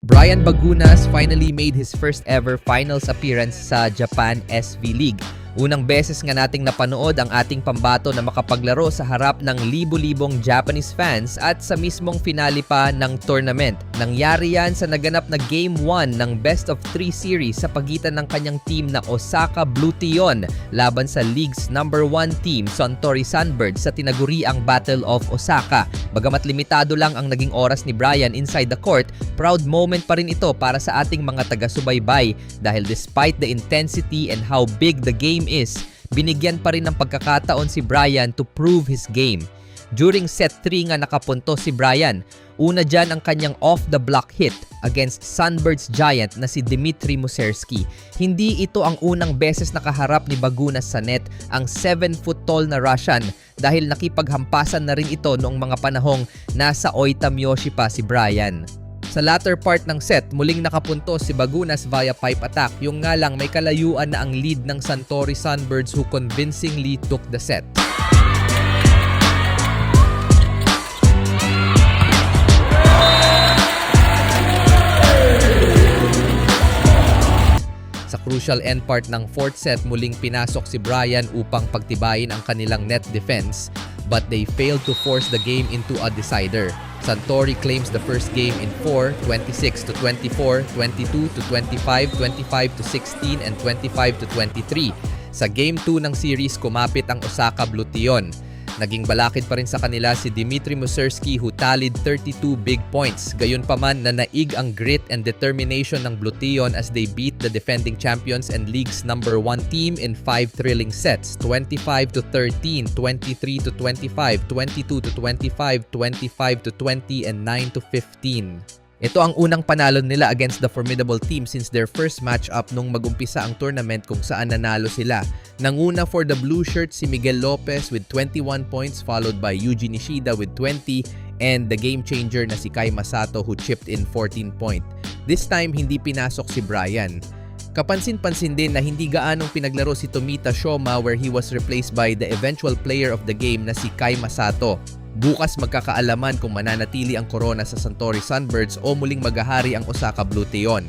Brian Bagunas finally made his first ever finals appearance sa Japan SV League. Unang beses nga nating napanood ang ating pambato na makapaglaro sa harap ng libo-libong Japanese fans at sa mismong finale pa ng tournament. Nangyari yan sa naganap na Game 1 ng Best of 3 series sa pagitan ng kanyang team na Osaka Blue Tion laban sa League's number 1 team, Suntory Sunbirds, sa tinaguriang Battle of Osaka. Bagamat limitado lang ang naging oras ni Brian inside the court, proud moment pa rin ito para sa ating mga taga-subaybay dahil despite the intensity and how big the game is, binigyan pa rin ng pagkakataon si Brian to prove his game. During set 3 nga nakapunto si Brian. Una dyan ang kanyang off-the-block hit against Sunbirds giant na si Dmitry Muserski. Hindi ito ang unang beses nakaharap ni Bagunas sa net ang 7-foot-tall na Russian dahil nakipaghampasan na rin ito noong mga panahong nasa Oitamyoshi pa si Brian. Sa latter part ng set, muling nakapunto si Bagunas via pipe attack. Yung nga lang may kalayuan na ang lead ng Suntory Sunbirds who convincingly took the set. Sa crucial end part ng fourth set, muling pinasok si Brian upang pagtibayin ang kanilang net defense, but they failed to force the game into a decider. Suntory claims the first game in 4, 26-24, 22-25, 25-16, and 25-23. Sa Game 2 ng series, kumapit ang Osaka Blue Tion. Naging balakid pa rin sa kanila si Dmitry Muserski who tallied 32 big points. Gayunpaman nanaig ang grit and determination ng Blue Tion as they beat the defending champions and league's number 1 team in 5 thrilling sets: 25-13, 23-25, 22-25, 25-20, and 9-15. Ito ang unang panalo nila against the formidable team since their first match-up nung magumpisa ang tournament kung saan nanalo sila. Nanguna for the blue shirt si Miguel Lopez with 21 points followed by Yuji Nishida with 20 and the game changer na si Kai Masato who chipped in 14 points. This time, hindi pinasok si Brian. Kapansin-pansin din na hindi gaanong pinaglaro si Tomita Shoma where he was replaced by the eventual player of the game na si Kai Masato. Bukas magkakaalaman kung mananatili ang korona sa Suntory Sunbirds o muling maghahari ang Osaka Blue Tion.